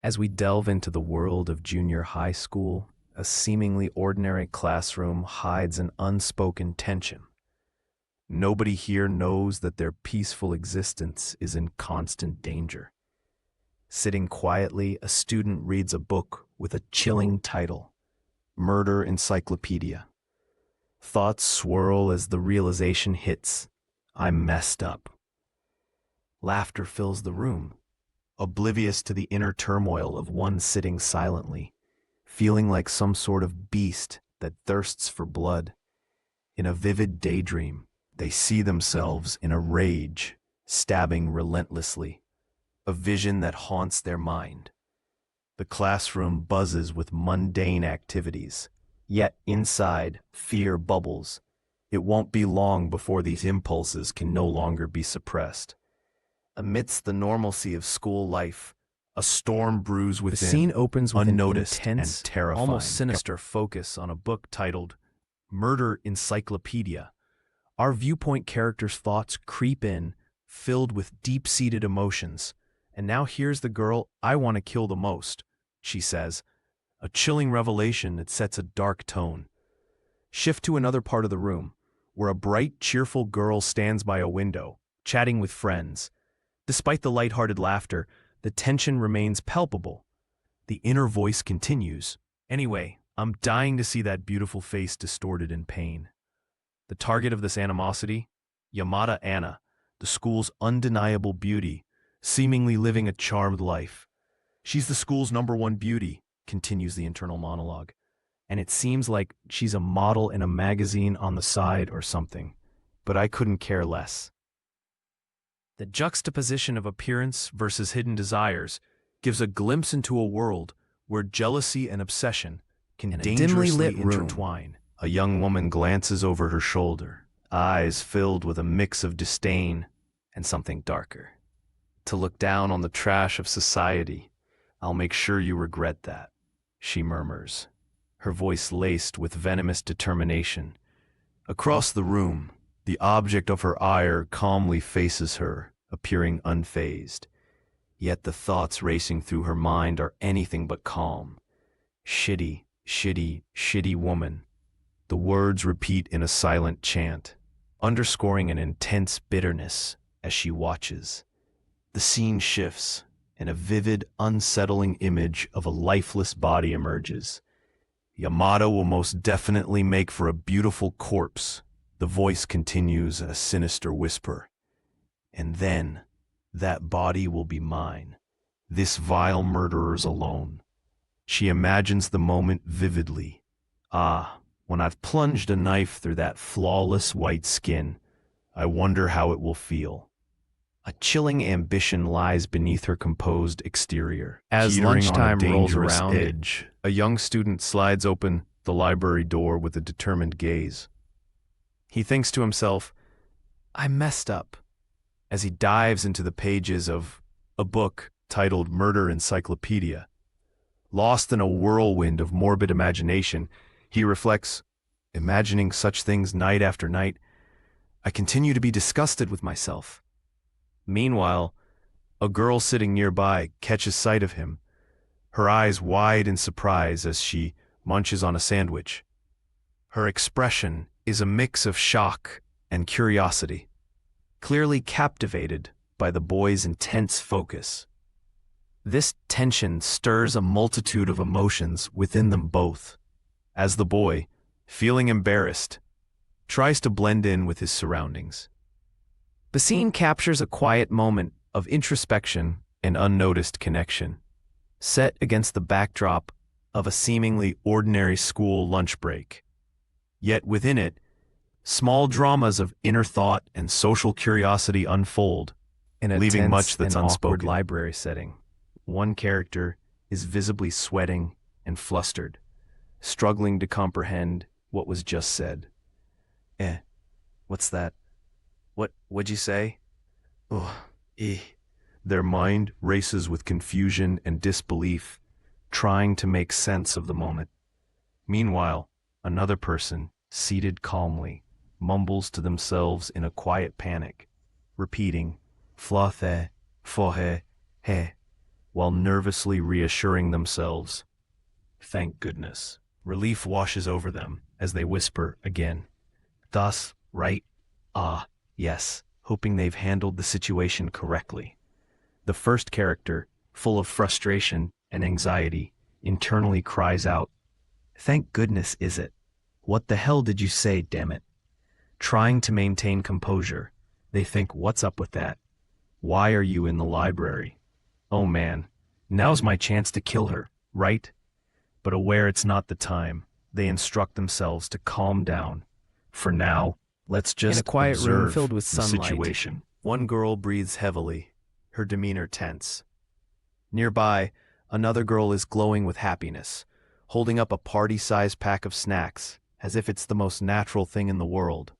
As we delve into the world of junior high school, a seemingly ordinary classroom hides an unspoken tension. Nobody here knows that their peaceful existence is in constant danger. Sitting quietly, a student reads a book with a chilling title, Murder Encyclopedia. Thoughts swirl as the realization hits, I'm messed up. Laughter fills the room, oblivious to the inner turmoil of one sitting silently, feeling like some sort of beast that thirsts for blood. In a vivid daydream, they see themselves in a rage, stabbing relentlessly, a vision that haunts their mind. The classroom buzzes with mundane activities, yet inside, fear bubbles. It won't be long before these impulses can no longer be suppressed. Amidst the normalcy of school life, a storm brews within. The scene opens with unnoticed an intense, and terrifying, almost sinister focus on a book titled Murder Encyclopedia. Our viewpoint character's thoughts creep in, filled with deep-seated emotions. And now here's the girl I want to kill the most, she says, a chilling revelation that sets a dark tone. Shift to another part of the room, where a bright, cheerful girl stands by a window, chatting with friends. Despite the lighthearted laughter, the tension remains palpable. The inner voice continues. Anyway, I'm dying to see that beautiful face distorted in pain. The target of this animosity? Yamada Anna, the school's undeniable beauty, seemingly living a charmed life. She's the school's #1 beauty, continues the internal monologue, and it seems like she's a model in a magazine on the side or something, but I couldn't care less. The juxtaposition of appearance versus hidden desires gives a glimpse into a world where jealousy and obsession can dangerously intertwine. A young woman glances over her shoulder, eyes filled with a mix of disdain and something darker. To look down on the trash of society, I'll make sure you regret that, she murmurs, her voice laced with venomous determination. Across the room, the object of her ire calmly faces her, appearing unfazed. Yet the thoughts racing through her mind are anything but calm. Shitty, shitty, shitty woman. The words repeat in a silent chant, underscoring an intense bitterness as she watches. The scene shifts, and a vivid, unsettling image of a lifeless body emerges. Yamada will most definitely make for a beautiful corpse, the voice continues in a sinister whisper. And then, that body will be mine, this vile murderer's alone. She imagines the moment vividly. Ah, when I've plunged a knife through that flawless white skin, I wonder how it will feel. A chilling ambition lies beneath her composed exterior. As lunchtime rolls around, a young student slides open the library door with a determined gaze. He thinks to himself, I messed up, as he dives into the pages of a book titled Murder Encyclopedia. Lost in a whirlwind of morbid imagination, he reflects, imagining such things night after night, I continue to be disgusted with myself. Meanwhile, a girl sitting nearby catches sight of him, her eyes wide in surprise as she munches on a sandwich. Her expression is a mix of shock and curiosity, clearly captivated by the boy's intense focus. This tension stirs a multitude of emotions within them both, as the boy, feeling embarrassed, tries to blend in with his surroundings. The scene captures a quiet moment of introspection and unnoticed connection, set against the backdrop of a seemingly ordinary school lunch break. Yet within it, small dramas of inner thought and social curiosity unfold, leaving much that's unspoken. Library setting. One character is visibly sweating and flustered, struggling to comprehend what was just said. What's that? What'd you say? Their mind races with confusion and disbelief, trying to make sense of the moment. Meanwhile, another person, seated calmly, mumbles to themselves in a quiet panic, repeating, flothe, fohe, he, while nervously reassuring themselves. Thank goodness. Relief washes over them as they whisper again. Thus, right? Ah, yes, hoping they've handled the situation correctly. The first character, full of frustration and anxiety, internally cries out, "Thank goodness, is it? What the hell did you say, damn it?" Trying to maintain composure, they think, what's up with that? Why are you in the library? Oh man, now's my chance to kill her, right? But aware it's not the time, they instruct themselves to calm down. For now, let's just In a quiet room observe filled with the sunlight, situation. one girl breathes heavily, her demeanor tense. Nearby, another girl is glowing with happiness, holding up a party-sized pack of snacks, as if it's the most natural thing in the world.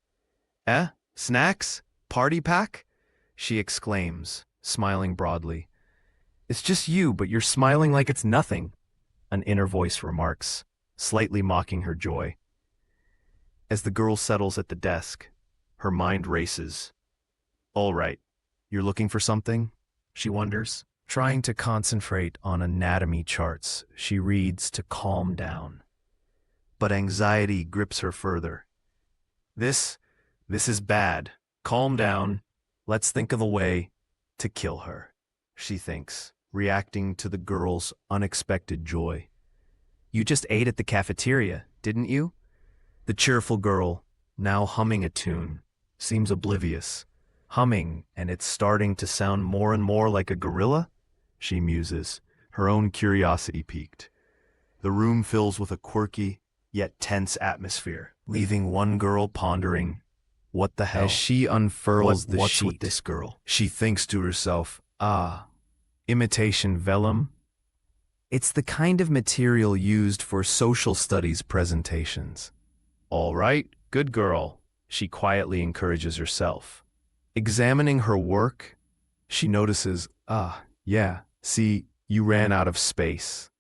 "Eh? Snacks? Party pack?" she exclaims, smiling broadly. "It's just you, but you're smiling like it's nothing," an inner voice remarks, slightly mocking her joy. As the girl settles at the desk, her mind races. "All right, you're looking for something?" she wonders. Trying to concentrate on anatomy charts, she reads to calm down. But anxiety grips her further. This is bad. Calm down. Let's think of a way to kill her," she thinks, reacting to the girl's unexpected joy. "You just ate at the cafeteria, didn't you?" The cheerful girl, now humming a tune, seems oblivious. Humming, and it's starting to sound more and more like a gorilla? She muses, her own curiosity piqued. The room fills with a quirky, yet tense atmosphere, leaving one girl pondering, what the hell? As she unfurls the What's sheet, with this girl? she thinks to herself, imitation vellum? It's the kind of material used for social studies presentations. All right, good girl, she quietly encourages herself. Examining her work, she notices, yeah, see, you ran out of space.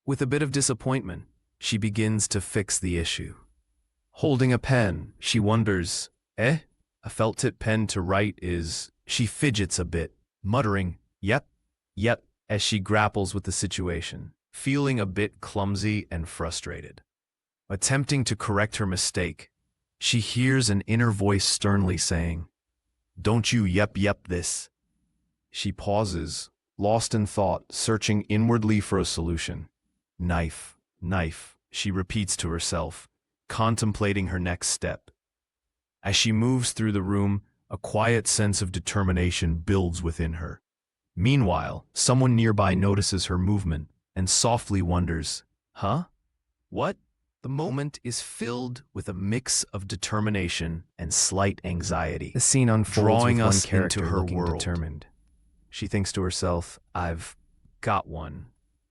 With a bit of disappointment, she begins to fix the issue. Holding a pen, she wonders, a felt-tip pen to write is... She fidgets a bit, muttering, yep, as she grapples with the situation, feeling a bit clumsy and frustrated. Attempting to correct her mistake, she hears an inner voice sternly saying, "Don't you yep this." She pauses, lost in thought, searching inwardly for a solution. Knife, she repeats to herself, contemplating her next step. As she moves through the room, a quiet sense of determination builds within her. Meanwhile, someone nearby notices her movement and softly wonders, "Huh? What?" The moment is filled with a mix of determination and slight anxiety. The scene unfolds drawing with one us character into her looking world. determined. She thinks to herself, "I've got one,"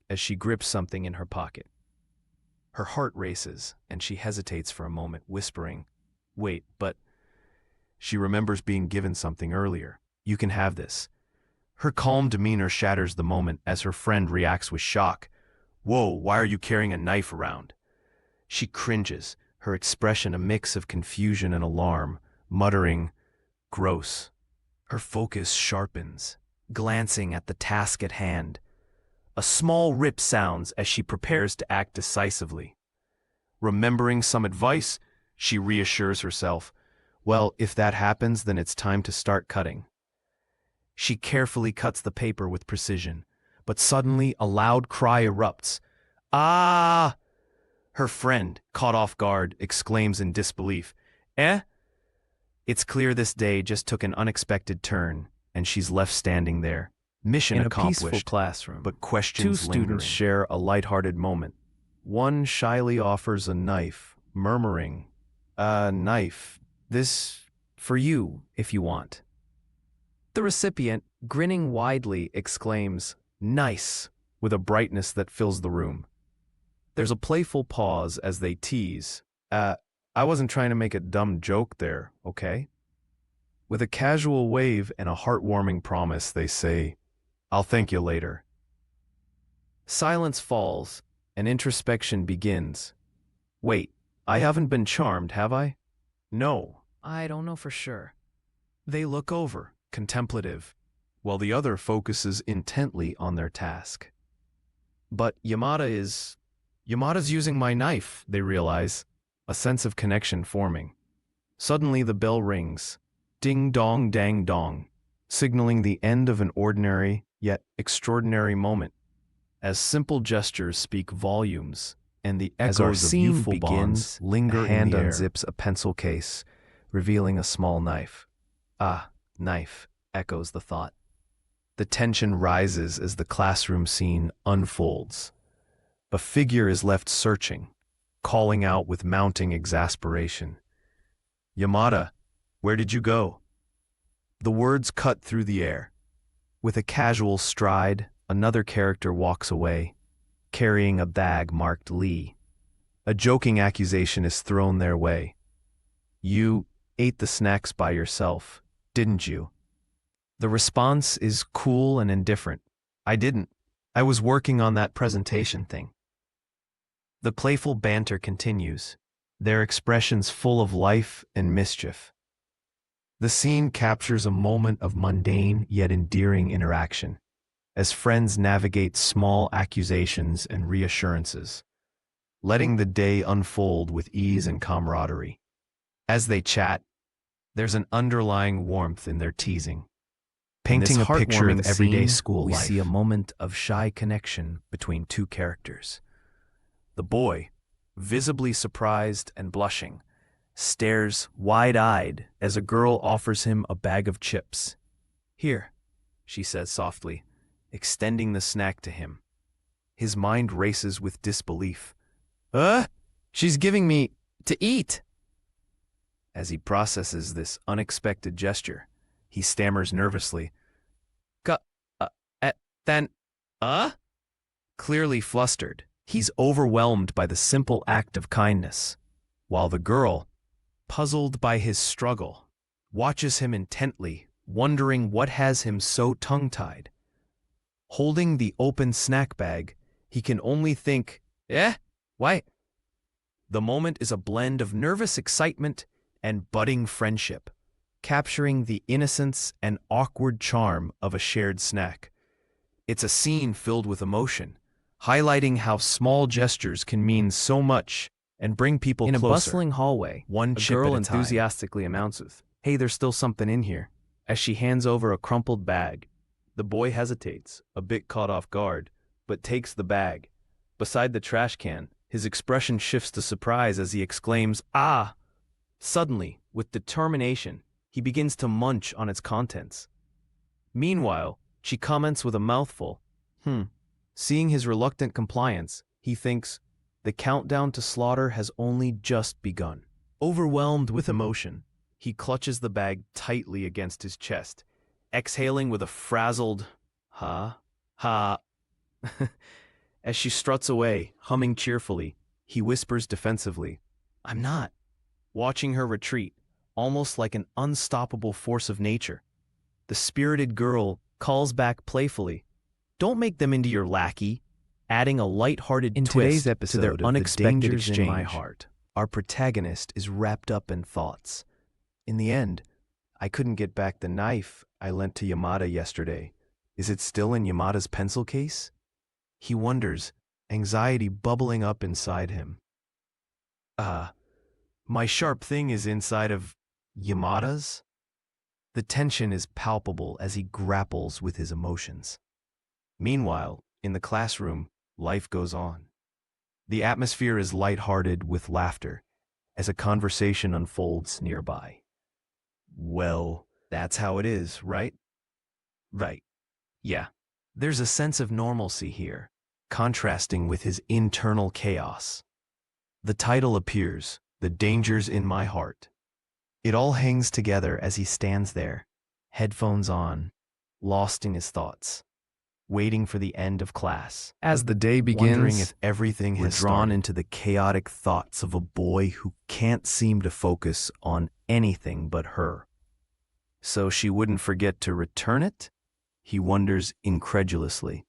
as she grips something in her pocket. Her heart races, and she hesitates for a moment, whispering, "Wait, but..." She remembers being given something earlier. "You can have this." Her calm demeanor shatters the moment as her friend reacts with shock. "Whoa, why are you carrying a knife around?" She cringes, her expression a mix of confusion and alarm, muttering, "Gross." Her focus sharpens, glancing at the task at hand. A small rip sounds as she prepares to act decisively. Remembering some advice, she reassures herself, well, if that happens, then it's time to start cutting. She carefully cuts the paper with precision, but suddenly a loud cry erupts. "Ah!" Her friend, caught off guard, exclaims in disbelief, "Eh?" It's clear this day just took an unexpected turn, and she's left standing there. Mission accomplished. In a peaceful classroom, but questions two students lingering. share a lighthearted moment. One shyly offers a knife, murmuring, "Knife, this for you, if you want." The recipient, grinning widely, exclaims, "Nice," with a brightness that fills the room. There's a playful pause as they tease, "I wasn't trying to make a dumb joke there, okay?" With a casual wave and a heartwarming promise, they say, "I'll thank you later." Silence falls, and introspection begins. Wait, I haven't been charmed, have I? No, I don't know for sure. They look over, contemplative. while the other focuses intently on their task. But Yamada's using my knife, they realize, a sense of connection forming. Suddenly the bell rings. Ding dong dang dong, signaling the end of an ordinary yet extraordinary moment. As simple gestures speak volumes, and the As our echoes of scene youthful begins, bonds linger a hand in the air. unzips a pencil case, revealing a small knife. Ah, knife, echoes the thought. The tension rises as the classroom scene unfolds. A figure is left searching, calling out with mounting exasperation. Yamada, where did you go? The words cut through the air. With a casual stride, another character walks away, carrying a bag marked Lee. A joking accusation is thrown their way. You ate the snacks by yourself, didn't you? The response is cool and indifferent. I didn't. I was working on that presentation thing. The playful banter continues, their expressions full of life and mischief. The scene captures a moment of mundane yet endearing interaction, as friends navigate small accusations and reassurances, letting the day unfold with ease and camaraderie. As they chat, there's an underlying warmth in their teasing. Painting a picture of everyday school life, we see a moment of shy connection between two characters. The boy, visibly surprised and blushing, stares wide-eyed as a girl offers him a bag of chips. Here, she says softly, extending the snack to him. His mind races with disbelief. She's giving me to eat. As he processes this unexpected gesture, he stammers nervously. Clearly flustered, he's overwhelmed by the simple act of kindness, while the girl, puzzled by his struggle, watches him intently, wondering what has him so tongue-tied. Holding the open snack bag, he can only think, why? The moment is a blend of nervous excitement and budding friendship, capturing the innocence and awkward charm of a shared snack. It's a scene filled with emotion, highlighting how small gestures can mean so much and bring people closer. In a bustling hallway, one girl enthusiastically announces, "Hey, there's still something in here," as she hands over a crumpled bag. The boy hesitates, a bit caught off guard, but takes the bag. Beside the trash can, his expression shifts to surprise as he exclaims, "Ah!" Suddenly, with determination, he begins to munch on its contents. Meanwhile, she comments with a mouthful. Seeing his reluctant compliance, he thinks, the countdown to slaughter has only just begun. Overwhelmed with emotion, he clutches the bag tightly against his chest, exhaling with a frazzled, ha. As she struts away, humming cheerfully, he whispers defensively, "I'm not." Watching her retreat, almost like an unstoppable force of nature, the spirited girl calls back playfully, "Don't make them into your lackey," adding a light-hearted twist to their unexpected exchange. In my heart, our protagonist is wrapped up in thoughts. In the end, I couldn't get back the knife I lent to Yamada yesterday. Is it still in Yamada's pencil case? He wonders, anxiety bubbling up inside him. My sharp thing is inside of Yamada's? The tension is palpable as he grapples with his emotions. Meanwhile, in the classroom, life goes on. The atmosphere is lighthearted with laughter as a conversation unfolds nearby. Well, that's how it is, right? Right. Yeah. There's a sense of normalcy here, contrasting with his internal chaos. The title appears, "The Dangers in My Heart." It all hangs together as he stands there, headphones on, lost in his thoughts, waiting for the end of class. As the day begins, wondering if everything has drawn into the chaotic thoughts of a boy who can't seem to focus on anything but her. So she wouldn't forget to return it? He wonders incredulously.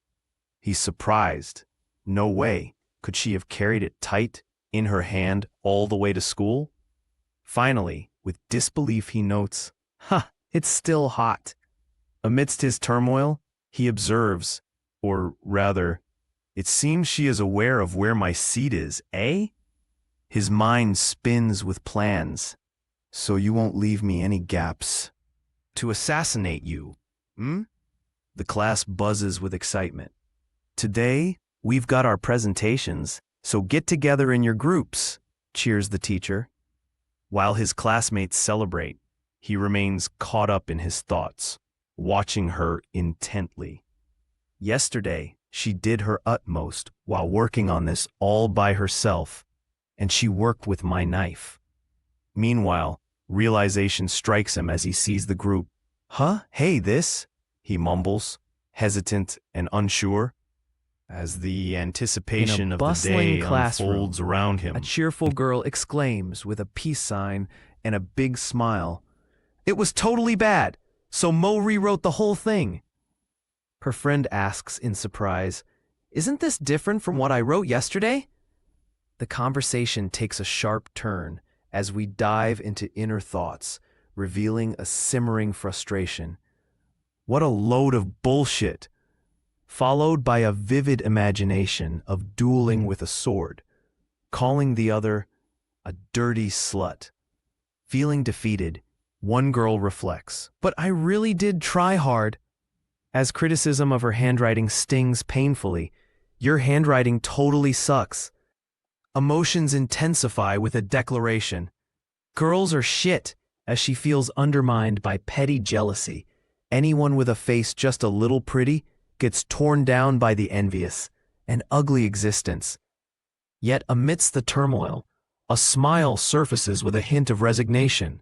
He's surprised. No way could she have carried it tight in her hand all the way to school? Finally, with disbelief he notes, it's still hot. Amidst his turmoil, he observes, or rather, it seems she is aware of where my seat is, eh? His mind spins with plans. So you won't leave me any gaps. To assassinate you, hmm? The class buzzes with excitement. Today, we've got our presentations, so get together in your groups, cheers the teacher. While his classmates celebrate, he remains caught up in his thoughts, watching her intently. Yesterday, she did her utmost while working on this all by herself, and she worked with my knife. Meanwhile, realization strikes him as he sees the group. Huh? Hey, this? He mumbles, hesitant and unsure. As the anticipation of the day unfolds around him, A cheerful girl exclaims with a peace sign and a big smile. "It was totally bad, so Mo rewrote the whole thing." Her friend asks in surprise, "Isn't this different from what I wrote yesterday?" The conversation takes a sharp turn as we dive into inner thoughts, revealing a simmering frustration. What a load of bullshit! Followed by a vivid imagination of dueling with a sword, calling the other a dirty slut. Feeling defeated, one girl reflects, "But I really did try hard." As criticism of her handwriting stings painfully, "Your handwriting totally sucks." Emotions intensify with a declaration. Girls are shit, as she feels undermined by petty jealousy. Anyone with a face just a little pretty gets torn down by the envious, an ugly existence. Yet amidst the turmoil, a smile surfaces with a hint of resignation.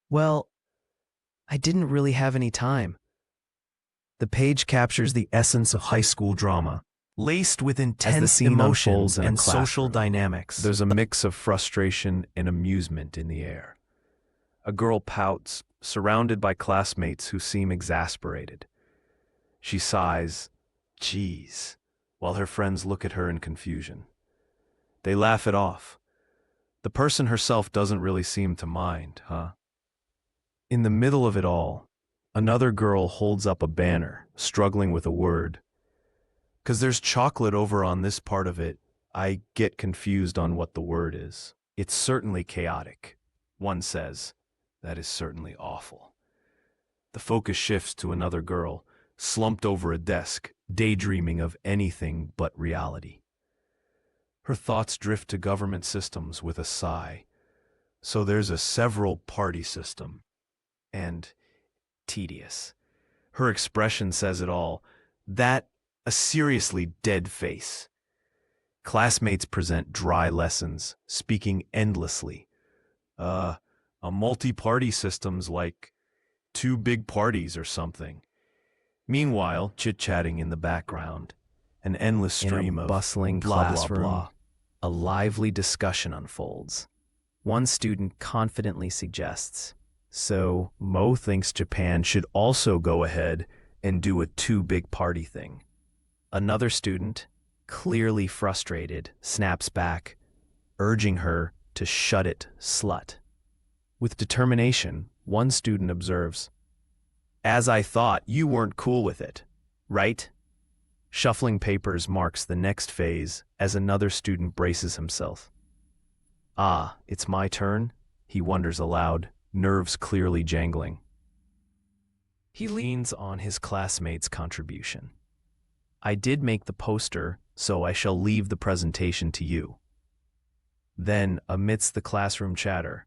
Well, I didn't really have any time. The page captures the essence of high school drama, laced with intense scene emotions unfolds in a and social classroom, dynamics. There's a mix of frustration and amusement in the air. A girl pouts, surrounded by classmates who seem exasperated. She sighs, "Geez," while her friends look at her in confusion. They laugh it off. The person herself doesn't really seem to mind, huh? In the middle of it all, another girl holds up a banner, struggling with a word. "'Cause there's chocolate over on this part of it, I get confused on what the word is. It's certainly chaotic," one says. "That is certainly awful." The focus shifts to another girl, slumped over a desk, daydreaming of anything but reality. Her thoughts drift to government systems with a sigh. So there's a several party system. And tedious. Her expression says it all. That, a seriously dead face. Classmates present dry lessons, speaking endlessly. A multi-party system's like 2 big parties or something. Meanwhile, chit-chatting in the background, an endless stream of bustling blah, classroom, blah, blah. a lively discussion unfolds. One student confidently suggests, "So Mo thinks Japan should also go ahead and do a 2 big party thing." Another student, clearly frustrated, snaps back, urging her to "shut it, slut." With determination, one student observes, "As I thought, you weren't cool with it, right?" Shuffling papers marks the next phase as another student braces himself. "Ah, it's my turn?" he wonders aloud, nerves clearly jangling. He leans on his classmate's contribution. "I did make the poster, so I shall leave the presentation to you." Then, amidst the classroom chatter,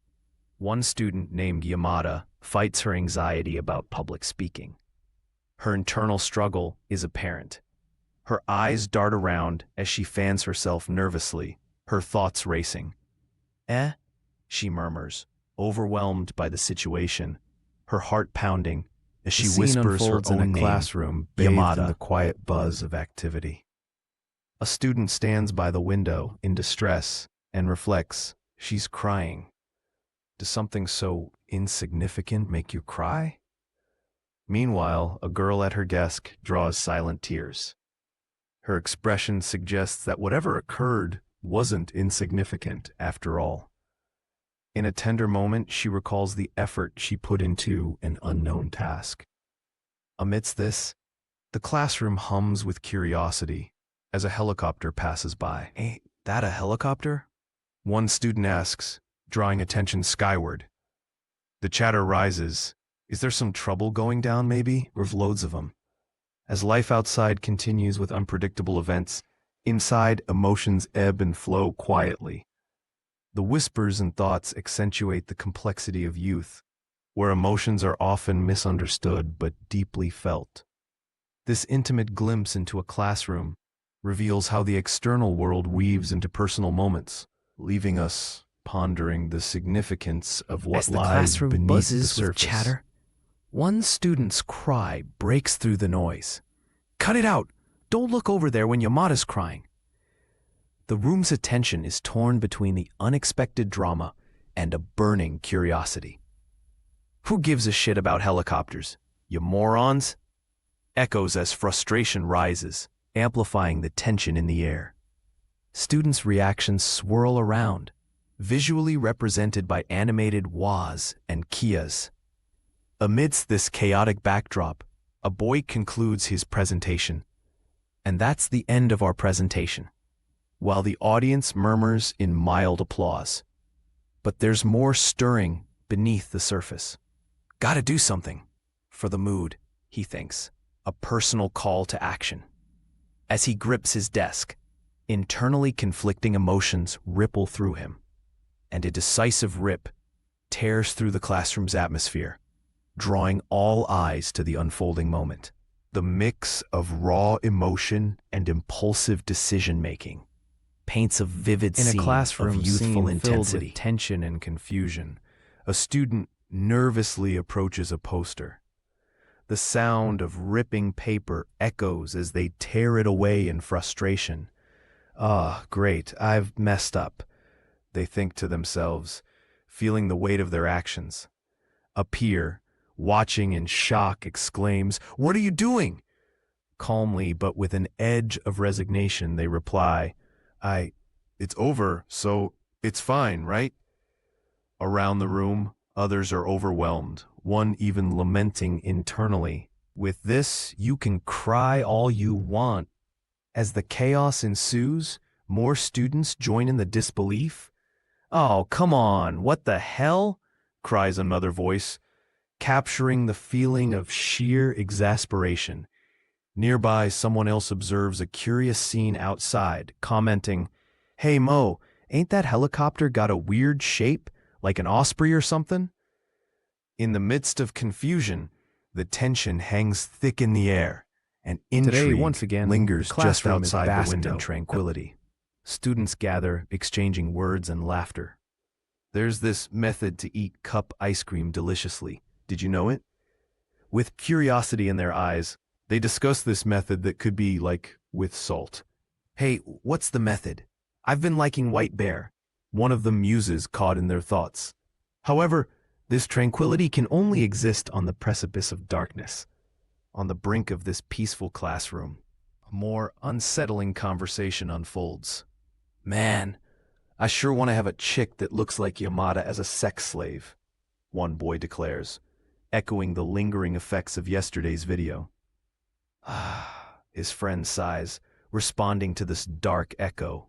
one student named Yamada fights her anxiety about public speaking. Her internal struggle is apparent. Her eyes dart around as she fans herself nervously, her thoughts racing. "Eh?" she murmurs, overwhelmed by the situation, her heart pounding as she whispers her unfolds in own a name, classroom bathed Yamada. in the quiet buzz of activity. A student stands by the window in distress and reflects, she's crying. Does something so insignificant make you cry? Meanwhile, a girl at her desk draws silent tears. Her expression suggests that whatever occurred wasn't insignificant after all. In a tender moment, she recalls the effort she put into an unknown task. Amidst this, the classroom hums with curiosity as a helicopter passes by. Ain't that a helicopter? One student asks, drawing attention skyward. The chatter rises. Is there some trouble going down, maybe? There's loads of them. As life outside continues with unpredictable events, inside emotions ebb and flow quietly. The whispers and thoughts accentuate the complexity of youth, where emotions are often misunderstood but deeply felt. This intimate glimpse into a classroom reveals how the external world weaves into personal moments, leaving us pondering the significance of what As the lies classroom beneath the buzzes surface. with chatter, one student's cry breaks through the noise. Cut it out! Don't look over there when Yamada's crying. The room's attention is torn between the unexpected drama and a burning curiosity. Who gives a shit about helicopters? You morons? Echoes as frustration rises, amplifying the tension in the air. Students' reactions swirl around, visually represented by animated wahs and kias. Amidst this chaotic backdrop, a boy concludes his presentation. And that's the end of our presentation, while the audience murmurs in mild applause. But there's more stirring beneath the surface. Gotta do something for the mood, he thinks, a personal call to action. As he grips his desk, internally conflicting emotions ripple through him, and a decisive rip tears through the classroom's atmosphere, drawing all eyes to the unfolding moment. The mix of raw emotion and impulsive decision-making paints a vivid scene of youthful intensity. Filled with tension and confusion, a student nervously approaches a poster. The sound of ripping paper echoes as they tear it away in frustration. Ah, great, I've messed up, they think to themselves, feeling the weight of their actions. A peer, watching in shock, exclaims, "What are you doing?" Calmly, but with an edge of resignation, they reply, It's over, so it's fine, right?" Around the room, others are overwhelmed, one even lamenting internally, "With this, you can cry all you want." As the chaos ensues, more students join in the disbelief. "Oh, come on, what the hell?" cries another voice, capturing the feeling of sheer exasperation. Nearby, someone else observes a curious scene outside, commenting, "Hey Mo, ain't that helicopter got a weird shape, like an osprey or something?" In the midst of confusion, the tension hangs thick in the air, and intrigue once again, lingers just outside the window. In tranquility. Students gather, exchanging words and laughter. There's this method to eat cup ice cream deliciously. Did you know it? With curiosity in their eyes, they discuss this method that could be like with salt. "Hey, what's the method? I've been liking White Bear," one of them muses, caught in their thoughts. However, this tranquility can only exist on the precipice of darkness. On the brink of this peaceful classroom, a more unsettling conversation unfolds. "Man, I sure want to have a chick that looks like Yamada as a sex slave," one boy declares, echoing the lingering effects of yesterday's video. His friend sighs, responding to this dark echo.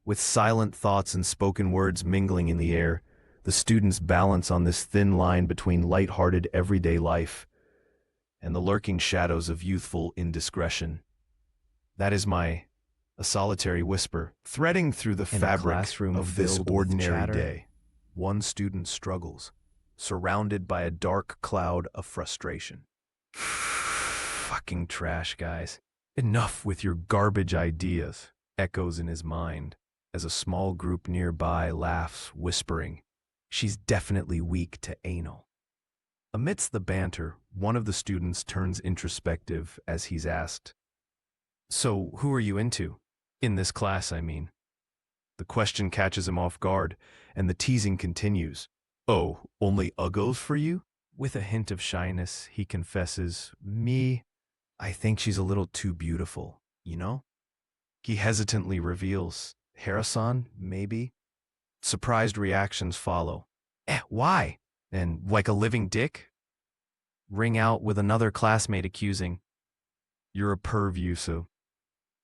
With silent thoughts and spoken words mingling in the air, the students balance on this thin line between light-hearted everyday life and the lurking shadows of youthful indiscretion. That is a solitary whisper, threading through the fabric of this ordinary day. One student struggles, surrounded by a dark cloud of frustration. "Fucking trash, guys. Enough with your garbage ideas," echoes in his mind, as a small group nearby laughs, whispering, "She's definitely weak to anal." Amidst the banter, one of the students turns introspective as he's asked, "So, who are you into? In this class, I mean." The question catches him off guard, and the teasing continues. "Oh, only uggos for you?" With a hint of shyness, he confesses, "Me, I think she's a little too beautiful, you know?" He hesitantly reveals, "Harasan, maybe?" Surprised reactions follow. Why? And like a living dick?" ring out with another classmate accusing, "You're a perv, Yusu."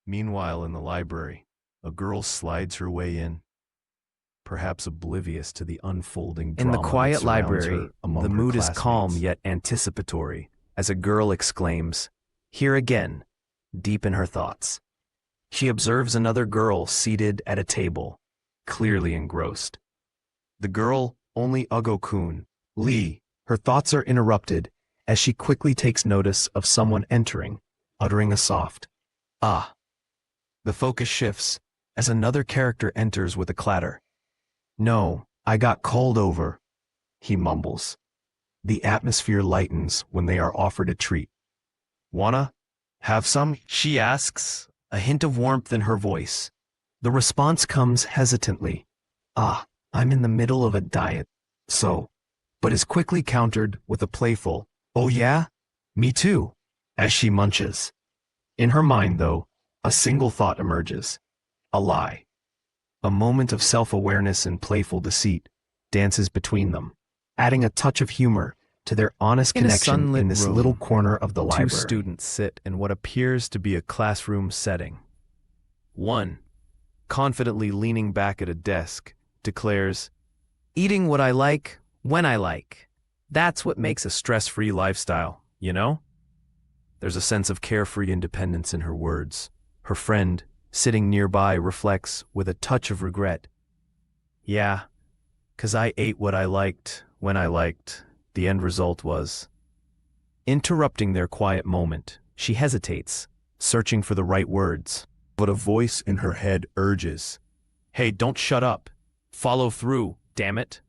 Meanwhile, in the library, a girl slides her way in, perhaps oblivious to the unfolding In the drama that quiet surrounds library, her among the her mood is calm classmates. yet anticipatory as a girl exclaims, "Here again," deep in her thoughts. She observes another girl seated at a table, clearly engrossed. The girl, only Ugo-kun, Lee. Her thoughts are interrupted as she quickly takes notice of someone entering, uttering a soft, "Ah." The focus shifts as another character enters with a clatter. "No, I got called over," he mumbles. The atmosphere lightens when they are offered a treat. "Wanna have some?" she asks, a hint of warmth in her voice. The response comes hesitantly. "Ah, I'm in the middle of a diet, so," but is quickly countered with a playful, "Oh yeah? Me too," as she munches. In her mind, though, a single thought emerges. A lie. A moment of self-awareness and playful deceit dances between them, adding a touch of humor to their honest connection in this little corner of the library. Two students sit in what appears to be a classroom setting. One, confidently leaning back at a desk, declares, "Eating what I like, when I like. That's what makes a stress-free lifestyle, you know?" There's a sense of carefree independence in her words. Her friend, sitting nearby, reflects with a touch of regret. "Yeah, 'cause I ate what I liked, when I liked. The end result was..." Interrupting their quiet moment, she hesitates, searching for the right words. But a voice in her head urges, "Hey, don't shut up. Follow through, damn it."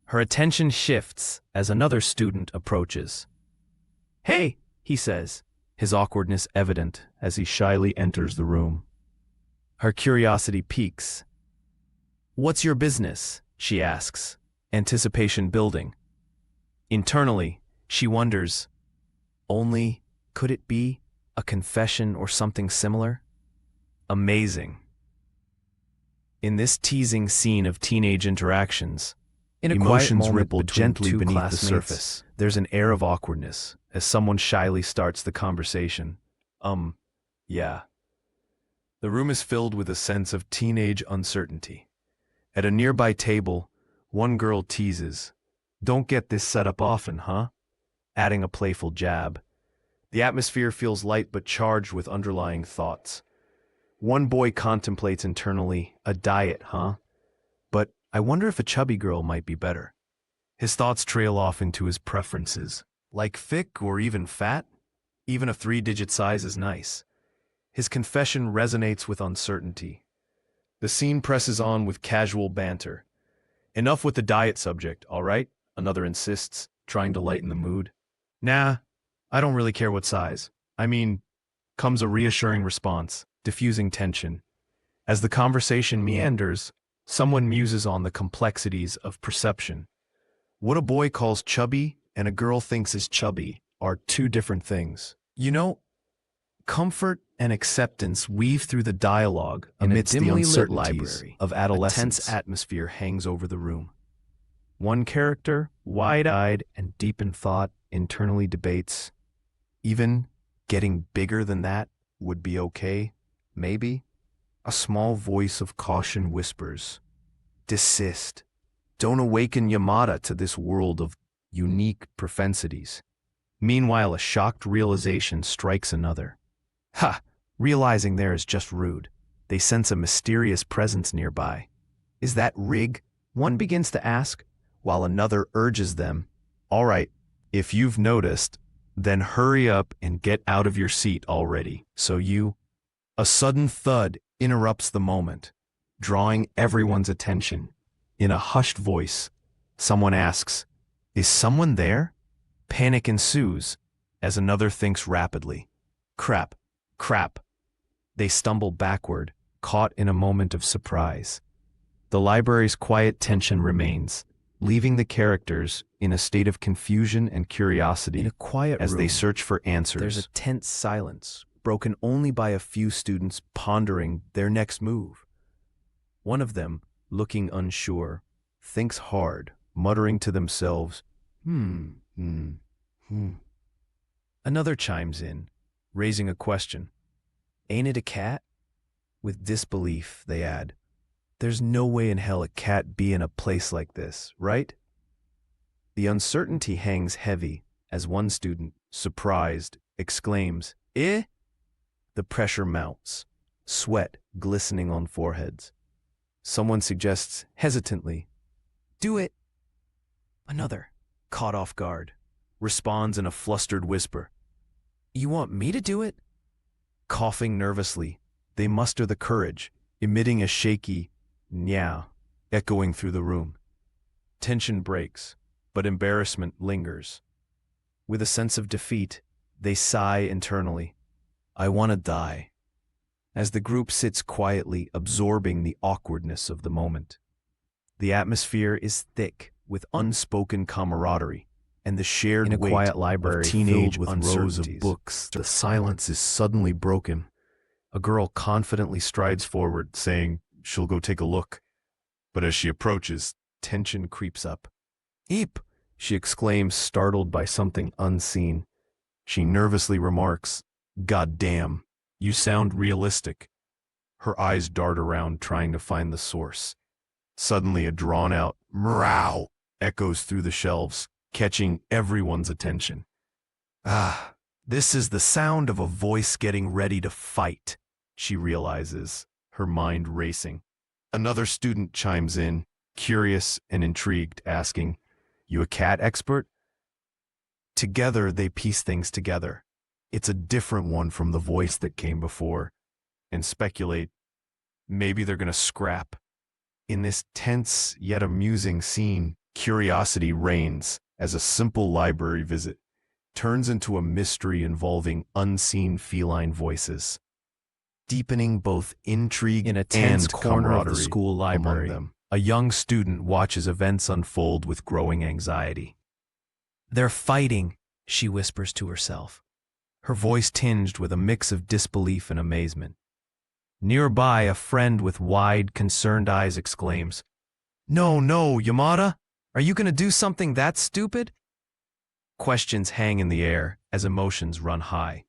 Her attention shifts as another student approaches. "Hey," he says, his awkwardness evident as he shyly enters the room. Her curiosity piques. "What's your business?" she asks, anticipation building. Internally, she wonders, could it be a confession or something similar? Amazing. In this teasing scene of teenage interactions, emotions ripple gently beneath the surface. There's an air of awkwardness as someone shyly starts the conversation. Yeah." The room is filled with a sense of teenage uncertainty. At a nearby table, one girl teases, "Don't get this set up often, huh?" adding a playful jab. The atmosphere feels light but charged with underlying thoughts. One boy contemplates internally, "A diet, huh? But I wonder if a chubby girl might be better." His thoughts trail off into his preferences. Like thick or even fat? Even a 3-digit size is nice. His confession resonates with uncertainty. The scene presses on with casual banter. "Enough with the diet subject, all right?" another insists, trying to lighten the mood. "Nah, I don't really care what size. I mean," comes a reassuring response, diffusing tension. As the conversation meanders, someone muses on the complexities of perception. What a boy calls chubby and a girl thinks is chubby are two different things. You know, comfort and acceptance weave through the dialogue amidst the uncertainties of adolescence. A tense atmosphere hangs over the room. One character, wide-eyed and deep in thought, internally debates, even getting bigger than that would be okay, maybe? A small voice of caution whispers, "Desist. Don't awaken Yamada to this world of unique propensities." Meanwhile, a shocked realization strikes another. Ha! Realizing there is just rude. They sense a mysterious presence nearby. Is that Rig? One begins to ask, while another urges them, "All right, if you've noticed, then hurry up and get out of your seat already, so you..." A sudden thud interrupts the moment, drawing everyone's attention. In a hushed voice, someone asks, "Is someone there?" Panic ensues as another thinks rapidly. Crap, crap. They stumble backward, caught in a moment of surprise. The library's quiet tension remains, leaving the characters in a state of confusion and curiosity. In a quiet room, as they search for answers, there's a tense silence, broken only by a few students pondering their next move. One of them, looking unsure, thinks hard, muttering to themselves, Another chimes in, raising a question. Ain't it a cat? With disbelief, they add. There's no way in hell a cat be in a place like this, right? The uncertainty hangs heavy as one student, surprised, exclaims, Eh? The pressure mounts, sweat glistening on foreheads. Someone suggests hesitantly, Do it. Another, caught off guard, responds in a flustered whisper, You want me to do it? Coughing nervously, they muster the courage, emitting a shaky "nya" echoing through the room. Tension breaks, but embarrassment lingers. With a sense of defeat, they sigh internally. I want to die. As the group sits quietly absorbing the awkwardness of the moment. The atmosphere is thick with unspoken camaraderie and the shared In a weight quiet library of teenage filled with rows of books, the silence is suddenly broken. A girl confidently strides forward, saying she'll go take a look. But as she approaches, tension creeps up. Eep! She exclaims, startled by something unseen. She nervously remarks, God damn, you sound realistic. Her eyes dart around, trying to find the source. Suddenly, a drawn-out meow echoes through the shelves, catching everyone's attention. Ah, this is the sound of a voice getting ready to fight, she realizes, her mind racing. Another student chimes in, curious and intrigued, asking, You a cat expert? Together, they piece things together. It's a different one from the voice that came before, and speculate, maybe they're going to scrap. In this tense yet amusing scene, curiosity reigns as a simple library visit turns into a mystery involving unseen feline voices, deepening both intrigue In a tense and corner of the camaraderie school library, among them. A young student watches events unfold with growing anxiety. They're fighting, she whispers to herself, her voice tinged with a mix of disbelief and amazement. Nearby, a friend with wide, concerned eyes exclaims, No, Yamada! Are you going to do something that stupid? Questions hang in the air as emotions run high.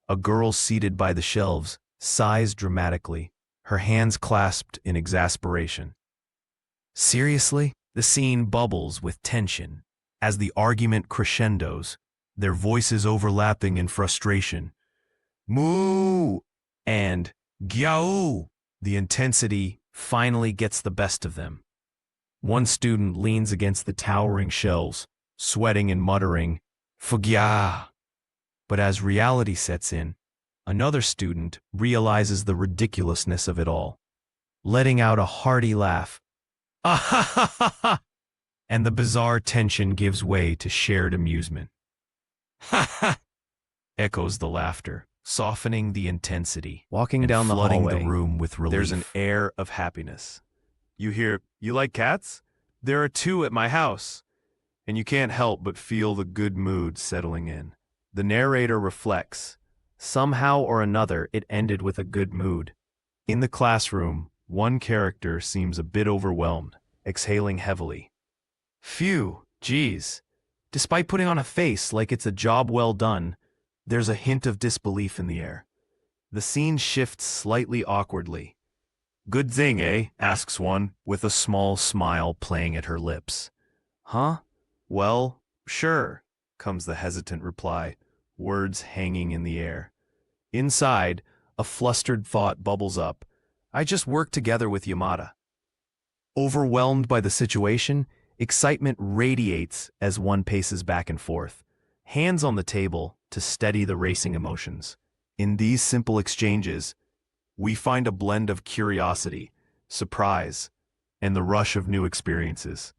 A girl seated by the shelves sighs dramatically, her hands clasped in exasperation. Seriously? The scene bubbles with tension. As the argument crescendos, their voices overlapping in frustration. Moo! And Gyao! The intensity finally gets the best of them. One student leans against the towering shelves, sweating and muttering, Fugya! But as reality sets in, another student realizes the ridiculousness of it all, letting out a hearty laugh. Ah ha ha ha ha! And the bizarre tension gives way to shared amusement. Ha ha! Echoes the laughter, softening the intensity. Walking and down the flooding hallway, the room with relief. there's There's an air of happiness. You hear, You like cats? There are 2 at my house. And you can't help but feel the good mood settling in. The narrator reflects. Somehow or another, it ended with a good mood. In the classroom, one character seems a bit overwhelmed, exhaling heavily. Phew, geez. Despite putting on a face like it's a job well done, there's a hint of disbelief in the air. The scene shifts slightly awkwardly. Good thing, eh? Asks one, with a small smile playing at her lips. Huh? Well, sure, comes the hesitant reply, words hanging in the air. Inside, a flustered thought bubbles up. I just worked together with Yamada. Overwhelmed by the situation, excitement radiates as one paces back and forth, hands on the table to steady the racing emotions. In these simple exchanges, we find a blend of curiosity, surprise, and the rush of new experiences.